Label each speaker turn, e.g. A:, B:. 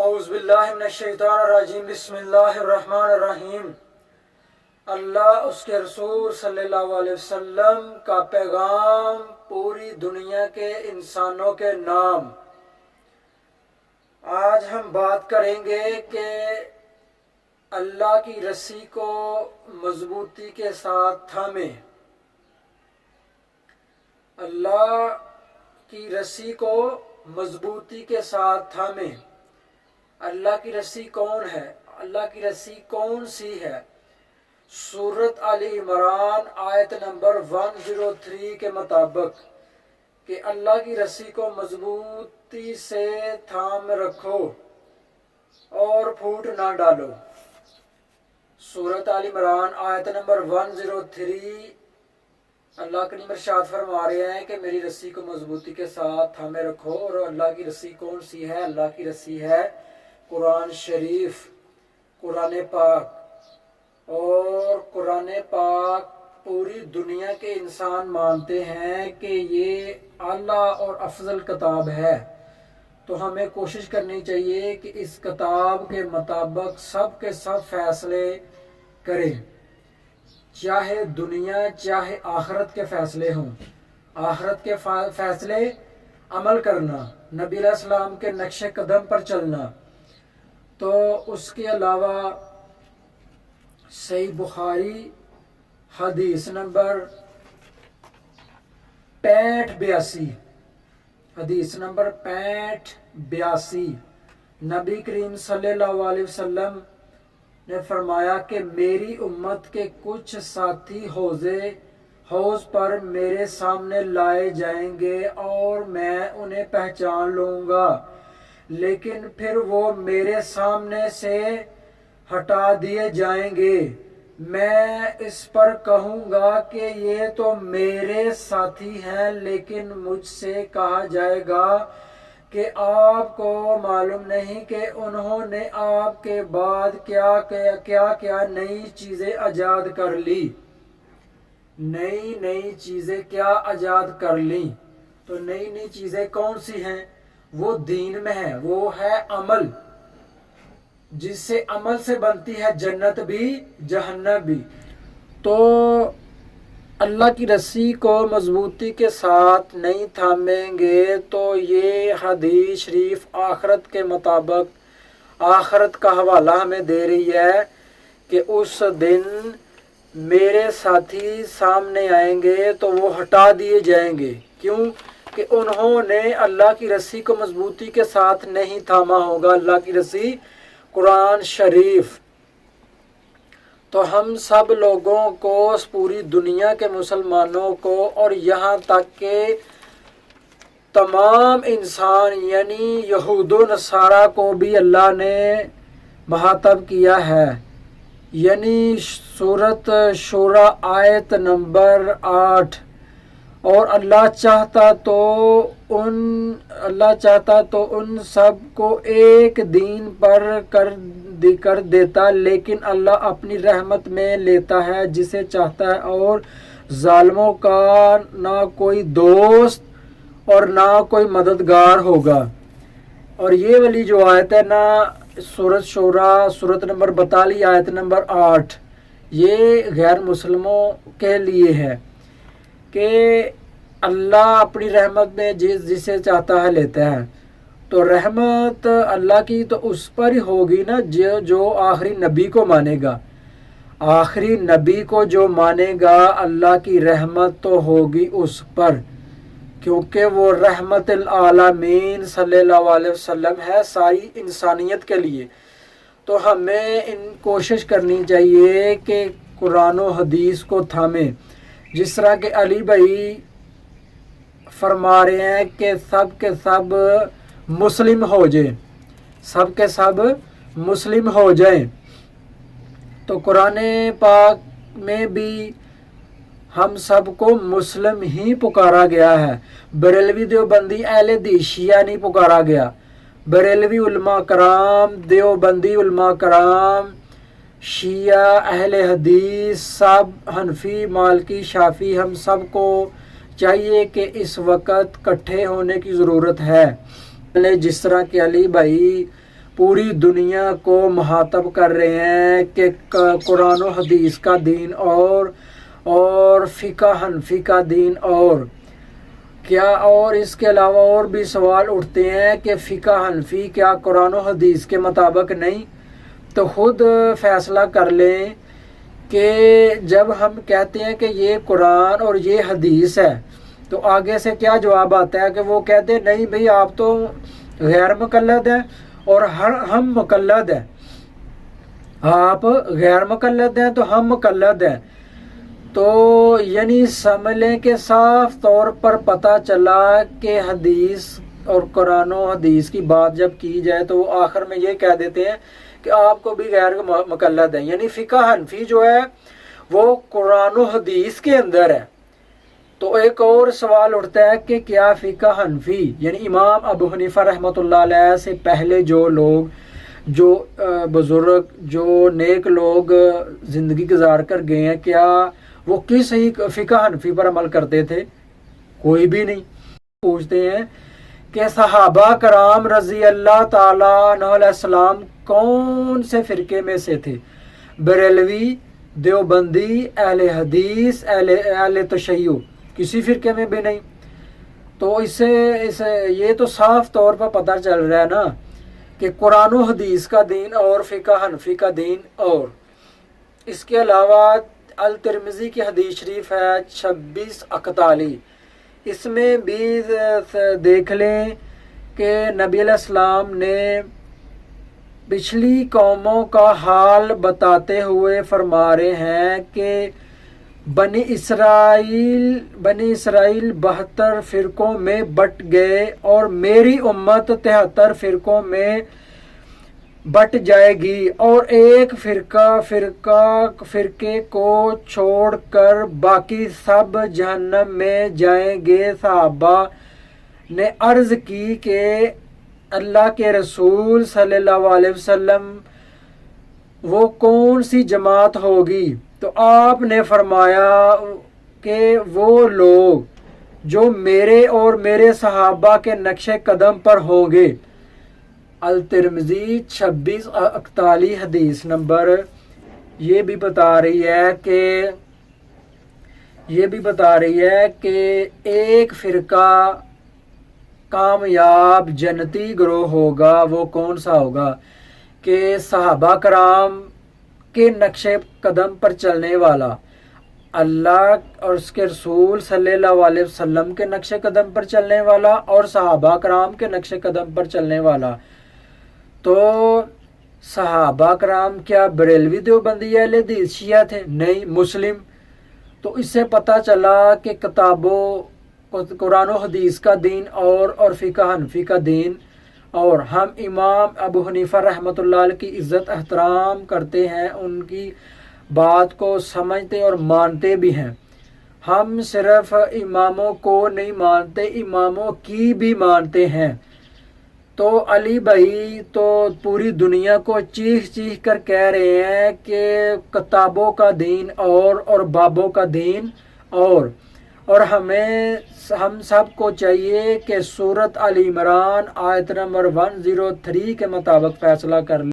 A: اعوذ باللہ من الشیطان الرجیم بسم اللہ الرحمن الرحیم۔ اللہ اس کے رسول صلی اللہ علیہ وسلم کا پیغام پوری دنیا کے انسانوں کے نام۔ آج ہم بات کریں گے کہ اللہ کی رسی کو مضبوطی کے ساتھ تھامیں۔ اللہ کی رسی کو مضبوطی کے ساتھ تھامیں۔ اللہ کی رسی کون ہے؟ اللہ کی رسی کون سی ہے؟ سورۃ آل عمران آیت نمبر 103 کے مطابق کہ اللہ کی رسی کو مضبوطی سے تھام رکھو اور پھوٹ نہ ڈالو۔ سورۃ آل عمران آیت نمبر 103 اللہ کریم ارشاد فرما رہے ہیں کہ میری رسی کو مضبوطی کے ساتھ تھامے رکھو۔ اور اللہ کی رسی کون سی ہے؟ اللہ کی رسی ہے قرآن شریف، قرآن پاک۔ اور قرآن پاک پوری دنیا کے انسان مانتے ہیں کہ یہ اعلیٰ اور افضل کتاب ہے، تو ہمیں کوشش کرنی چاہیے کہ اس کتاب کے مطابق سب کے سب فیصلے کریں، چاہے دنیا چاہے آخرت کے فیصلے ہوں۔ آخرت کے فیصلے عمل کرنا، نبی علیہ السلام کے نقش قدم پر چلنا۔ تو اس کے علاوہ صحیح بخاری حدیث نمبر 6582، حدیث نمبر 6582، نبی کریم صلی اللہ علیہ وسلم نے فرمایا کہ میری امت کے کچھ ساتھی حوض پر میرے سامنے لائے جائیں گے اور میں انہیں پہچان لوں گا، لیکن پھر وہ میرے سامنے سے ہٹا دیے جائیں گے۔ میں اس پر کہوں گا کہ یہ تو میرے ساتھی ہیں، لیکن مجھ سے کہا جائے گا کہ آپ کو معلوم نہیں کہ انہوں نے آپ کے بعد کیا نئی چیزیں ایجاد کر لی، نئی چیزیں کیا ایجاد کر لی۔ تو نئی چیزیں کون سی ہیں؟ وہ دین میں ہے، وہ ہے عمل، جس سے عمل سے بنتی ہے جنت بھی جہنم بھی۔ تو اللہ کی رسی کو مضبوطی کے ساتھ نہیں تھامیں گے تو یہ حدیث شریف آخرت کے مطابق آخرت کا حوالہ ہمیں دے رہی ہے کہ اس دن میرے ساتھی سامنے آئیں گے تو وہ ہٹا دیے جائیں گے۔ کیوں؟ کہ انہوں نے اللہ کی رسی کو مضبوطی کے ساتھ نہیں تھاما ہوگا، اللہ کی رسی قرآن شریف۔ تو ہم سب لوگوں کو، پوری دنیا کے مسلمانوں کو، اور یہاں تک کہ تمام انسان یعنی یہود و نصارہ کو بھی اللہ نے مخاطب کیا ہے۔ یعنی سورۃ شورى آیت نمبر 8، اور اللہ چاہتا تو ان سب کو ایک دین پر کر دیتا، لیکن اللہ اپنی رحمت میں لیتا ہے جسے چاہتا ہے، اور ظالموں کا نہ کوئی دوست اور نہ کوئی مددگار ہوگا۔ اور یہ والی جو آیت ہے نا، سورۃ شورى سورۃ نمبر 42 آیت نمبر 8، یہ غیر مسلموں کے لیے ہے کہ اللہ اپنی رحمت میں جسے چاہتا ہے لیتا ہے۔ تو رحمت اللہ کی تو اس پر ہی ہوگی نا جو آخری نبی کو مانے گا۔ آخری نبی کو جو مانے گا اللہ کی رحمت تو ہوگی اس پر، کیونکہ وہ رحمت العالمین صلی اللہ علیہ وسلم ہے ساری انسانیت کے لیے۔ تو ہمیں کوشش کرنی چاہیے کہ قرآن و حدیث کو تھامیں، جس طرح کہ علی بھائی فرما رہے ہیں کہ سب کے سب مسلم ہو جائیں، سب کے سب مسلم ہو جائیں۔ تو قرآن پاک میں بھی ہم سب کو مسلم ہی پکارا گیا ہے۔ بریلوی دیوبندی اہل حدیث شیعہ نہیں پکارا گیا۔ بریلوی علماء کرام، دیوبندی علماء کرام، شیعہ، اہل حدیث، سب حنفی، مالکی، شافعی، ہم سب کو چاہیے کہ اس وقت کٹھے ہونے کی ضرورت ہے۔ جس طرح کہ علی بھائی پوری دنیا کو مخاطب کر رہے ہیں کہ قرآن و حدیث کا دین اور فقہ حنفی کا دین اور کیا، اور اس کے علاوہ اور بھی سوال اٹھتے ہیں کہ فقہ حنفی کیا قرآن و حدیث کے مطابق نہیں؟ تو خود فیصلہ کر لیں کہ جب ہم کہتے ہیں کہ یہ قرآن اور یہ حدیث ہے تو آگے سے کیا جواب آتا ہے کہ وہ کہتے ہیں نہیں بھئی آپ تو غیر مقلد ہیں اور ہم مقلد ہیں، آپ غیر مقلد ہیں تو ہم مقلد ہیں۔ تو یعنی سمجھ لیں کہ صاف طور پر پتہ چلا کہ حدیث اور قرآن و حدیث کی بات جب کی جائے تو وہ آخر میں یہ کہہ دیتے ہیں کہ آپ کو بھی غیر مقلد ہیں، یعنی فقہ حنفی جو ہے وہ قرآن و حدیث کے اندر ہے۔ تو ایک اور سوال اٹھتا ہے کہ کیا فقہ حنفی یعنی امام ابو حنیفہ رحمۃ اللہ علیہ سے پہلے جو لوگ، جو بزرگ، جو نیک لوگ زندگی گزار کر گئے ہیں، کیا وہ کس ہی فقہ حنفی پر عمل کرتے تھے؟ کوئی بھی نہیں۔ پوچھتے ہیں کہ صحابہ کرام رضی اللہ تعالیٰ عنہ علیہ السلام کون سے فرقے میں سے تھے؟ بریلوی، دیوبندی، اہل حدیث، اہل تشیع، کسی فرقے میں بھی نہیں۔ تو اس سے یہ تو صاف طور پر پتہ چل رہا ہے نا کہ قرآن و حدیث کا دین اور فقہ حنفی کا دین اور۔ اس کے علاوہ الترمذی کی حدیث شریف ہے 2641، اس میں بھی دیکھ لیں کہ نبی علیہ السلام نے پچھلی قوموں کا حال بتاتے ہوئے فرما رہے ہیں کہ بنی اسرائیل 72 فرقوں میں بٹ گئے اور میری امت 73 فرقوں میں بٹ جائے گی، اور ایک فرقے کو چھوڑ کر باقی سب جہنم میں جائیں گے۔ صحابہ نے عرض کی کہ اللہ کے رسول صلی اللہ علیہ وسلم وہ کون سی جماعت ہوگی؟ تو آپ نے فرمایا کہ وہ لوگ جو میرے اور میرے صحابہ کے نقش قدم پر ہوں گے۔ الترمذی 2641 حدیث نمبر یہ بھی بتا رہی ہے کہ ایک فرقہ کامیاب جنتی گروہ ہوگا۔ وہ کون سا ہوگا؟ کہ صحابہ کرام کے نقش قدم پر چلنے والا، اللہ اور اس کے رسول صلی اللہ علیہ وسلم کے نقش قدم پر چلنے والا اور صحابہ کرام کے نقش قدم پر چلنے والا۔ تو صحابہ کرام کیا بریلوی، دیوبندی، اہل حدیث، شیعہ تھے؟ نہیں، مسلم۔ تو اس سے پتہ چلا کہ کتابوں قرآن و حدیث کا دین اور فقہ حنفی کا دین، اور ہم امام ابو حنیفہ رحمۃ اللہ علیہ کی عزت احترام کرتے ہیں، ان کی بات کو سمجھتے اور مانتے بھی ہیں۔ ہم صرف اماموں کو نہیں مانتے، اماموں کی بھی مانتے ہیں۔ تو علی بھائی تو پوری دنیا کو چیخ چیخ کر کہہ رہے ہیں کہ کتابوں کا دین اور بابوں کا دین اور ہم سب کو چاہیے کہ سورۃ آل عمران آیت نمبر 103 کے مطابق فیصلہ کر لیں۔